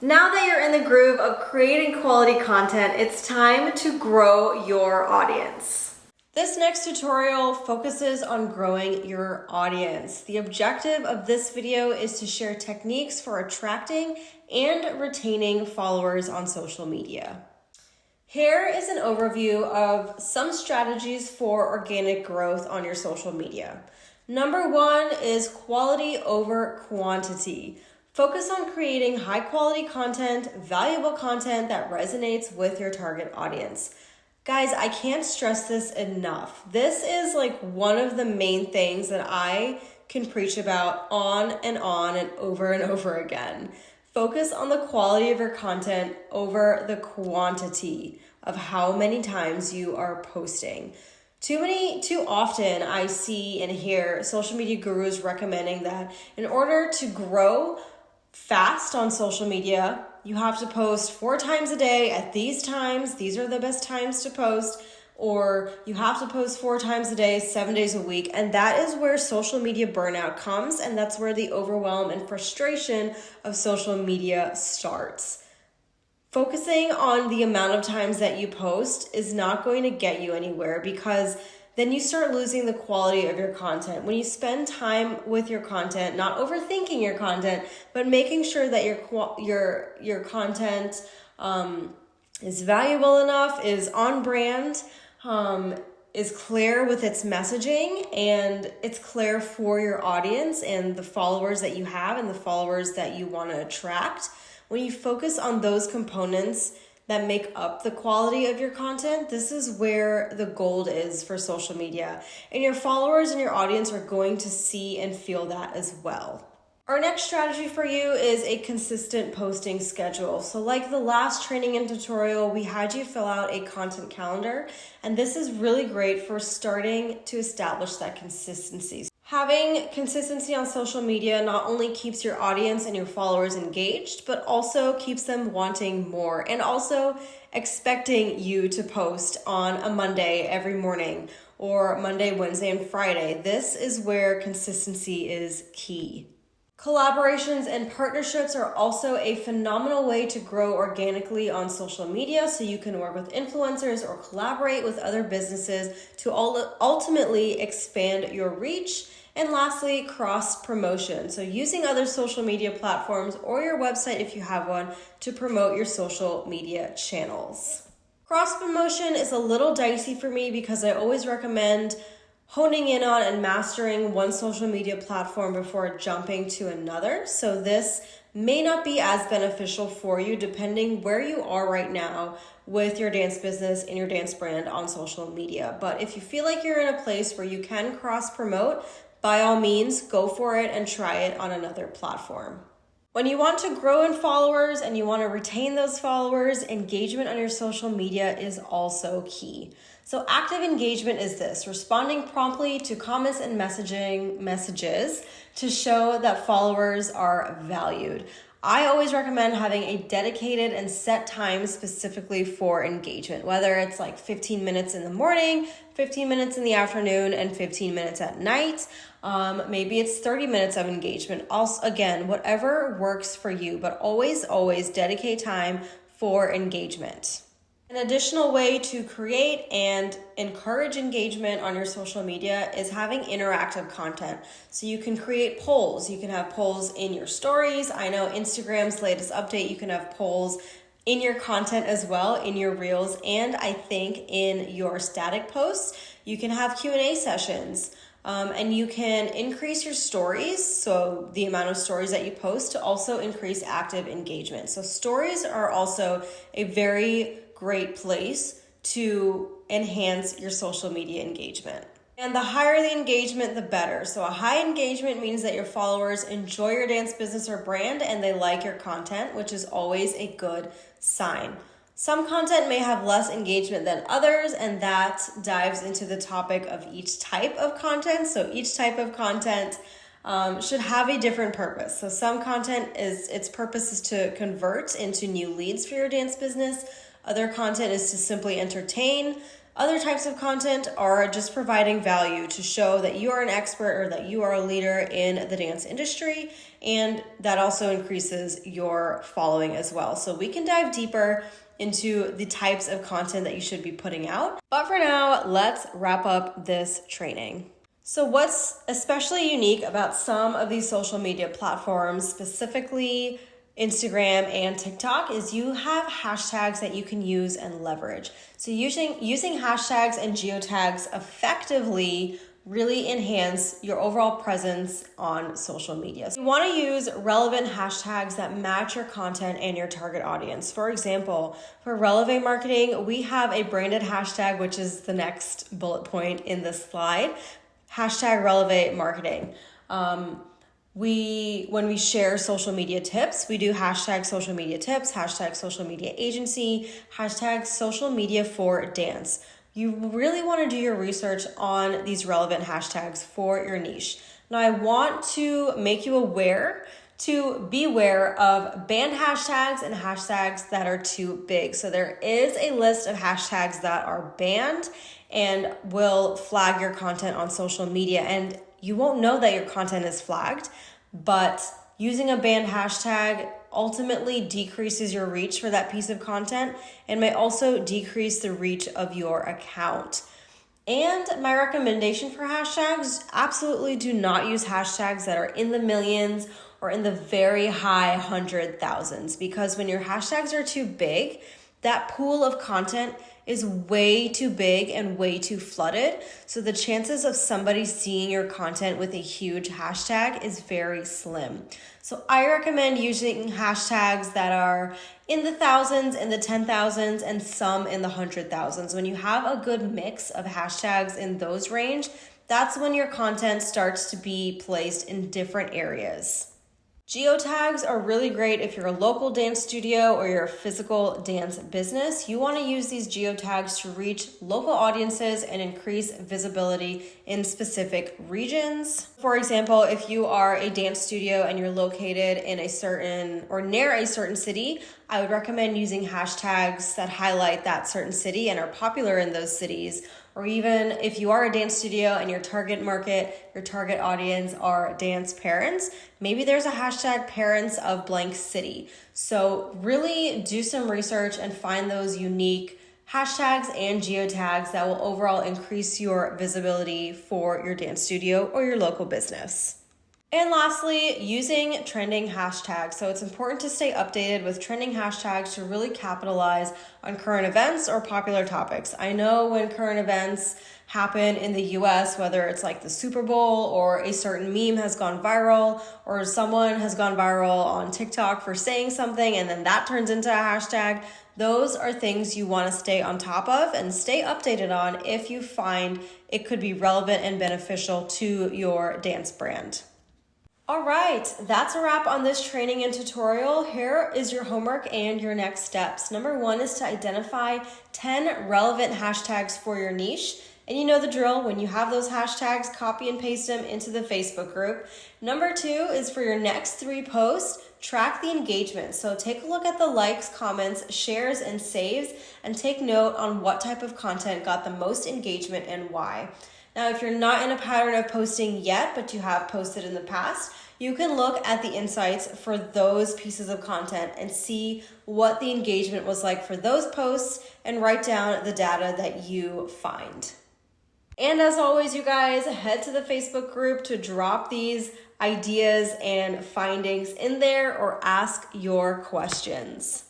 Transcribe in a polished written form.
Now that you're in the groove of creating quality content, it's time to grow your audience. This next tutorial focuses on growing your audience. The objective of this video is to share techniques for attracting and retaining followers on social media. Here is an overview of some strategies for organic growth on your social media. Number one is quality over quantity. Focus on creating high quality content, valuable content that resonates with your target audience. Guys, I can't stress this enough. This is like one of the main things that I can preach about on and over and over again. Focus on the quality of your content over the quantity of how many times you are posting. Too often I see and hear social media gurus recommending that in order to grow fast on social media, you have to post 4 times a day at these times. These are the best times to post. Or you have to post 4 times a day, 7 days a week. And that is where social media burnout comes. And that's where the overwhelm and frustration of social media starts. Focusing on the amount of times that you post is not going to get you anywhere, because then you start losing the quality of your content. When you spend time with your content, not overthinking your content, but making sure that your content is valuable enough, is on brand, is clear with its messaging, and it's clear for your audience and the followers that you have and the followers that you want to attract. When you focus on those components that make up the quality of your content, this is where the gold is for social media. And your followers and your audience are going to see and feel that as well. Our next strategy for you is a consistent posting schedule. So like the last training and tutorial, we had you fill out a content calendar, and this is really great for starting to establish that consistency. Having consistency on social media not only keeps your audience and your followers engaged, but also keeps them wanting more and also expecting you to post on a Monday every morning or Monday, Wednesday, and Friday. This is where consistency is key. Collaborations and partnerships are also a phenomenal way to grow organically on social media, so you can work with influencers or collaborate with other businesses to ultimately expand your reach. And lastly, cross promotion. So using other social media platforms or your website if you have one to promote your social media channels. Cross promotion is a little dicey for me because I always recommend honing in on and mastering one social media platform before jumping to another. So this may not be as beneficial for you depending where you are right now with your dance business and your dance brand on social media. But if you feel like you're in a place where you can cross promote, by all means, go for it and try it on another platform. When you want to grow in followers and you want to retain those followers, engagement on your social media is also key. So active engagement is this: responding promptly to comments and messages to show that followers are valued. I always recommend having a dedicated and set time specifically for engagement, whether it's like 15 minutes in the morning, 15 minutes in the afternoon, and 15 minutes at night. Maybe it's 30 minutes of engagement. Also, again, whatever works for you, but always dedicate time for engagement. An additional way to create and encourage engagement on your social media is having interactive content. So you can create polls. You can have polls in your stories. I know Instagram's latest update, you can have polls in your content as well, in your reels, and I think in your static posts. You can have Q&A sessions. And you can increase your stories, so the amount of stories that you post, to also increase active engagement. So stories are also a very great place to enhance your social media engagement. And the higher the engagement, the better. So a high engagement means that your followers enjoy your dance business or brand and they like your content, which is always a good sign. Some content may have less engagement than others, and that dives into the topic of each type of content. So each type of content should have a different purpose. So some content its purpose is to convert into new leads for your dance business. Other content is to simply entertain. Other types of content are just providing value to show that you are an expert or that you are a leader in the dance industry, and that also increases your following as well. So we can dive deeper into the types of content that you should be putting out. But for now, let's wrap up this training. So what's especially unique about some of these social media platforms, specifically Instagram and TikTok, is you have hashtags that you can use and leverage. So using hashtags and geotags effectively really enhance your overall presence on social media. So you want to use relevant hashtags that match your content and your target audience. For example, for Releve marketing, we have a branded hashtag, which is the next bullet point in this slide, hashtag Releve marketing. When we share social media tips, we do hashtag social media tips, hashtag social media agency, hashtag social media for dance. You really want to do your research on these relevant hashtags for your niche. Now, I want to make you aware to beware of banned hashtags and hashtags that are too big. So there is a list of hashtags that are banned and will flag your content on social media. And you won't know that your content is flagged, but using a banned hashtag ultimately decreases your reach for that piece of content and may also decrease the reach of your account. And my recommendation for hashtags, absolutely do not use hashtags that are in the millions or in the very high 100,000s, because when your hashtags are too big, that pool of content is way too big and way too flooded. So the chances of somebody seeing your content with a huge hashtag is very slim. So I recommend using hashtags that are in the thousands, in the 10,000s, and some in the 100,000s. When you have a good mix of hashtags in those range, that's when your content starts to be placed in different areas. Geotags are really great if you're a local dance studio or you're a physical dance business. You want to use these geotags to reach local audiences and increase visibility in specific regions. For example, if you are a dance studio and you're located in a certain or near a certain city, I would recommend using hashtags that highlight that certain city and are popular in those cities. Or even if you are a dance studio and your target market, your target audience are dance parents, maybe there's a hashtag parents of blank city. So really do some research and find those unique hashtags and geotags that will overall increase your visibility for your dance studio or your local business. And lastly, using trending hashtags. So it's important to stay updated with trending hashtags to really capitalize on current events or popular topics. I know when current events happen in the US, whether it's like the Super Bowl or a certain meme has gone viral or someone has gone viral on TikTok for saying something and then that turns into a hashtag, those are things you want to stay on top of and stay updated on if you find it could be relevant and beneficial to your dance brand. All right, that's a wrap on this training and tutorial. Here is your homework and your next steps. Number 1 is to identify 10 relevant hashtags for your niche. And you know the drill. When you have those hashtags, copy and paste them into the Facebook group. Number 2 is for your next 3 posts, track the engagement. So take a look at the likes, comments, shares, and saves, and take note on what type of content got the most engagement and why. Now, if you're not in a pattern of posting yet, but you have posted in the past, you can look at the insights for those pieces of content and see what the engagement was like for those posts and write down the data that you find. And as always, you guys, head to the Facebook group to drop these ideas and findings in there or ask your questions.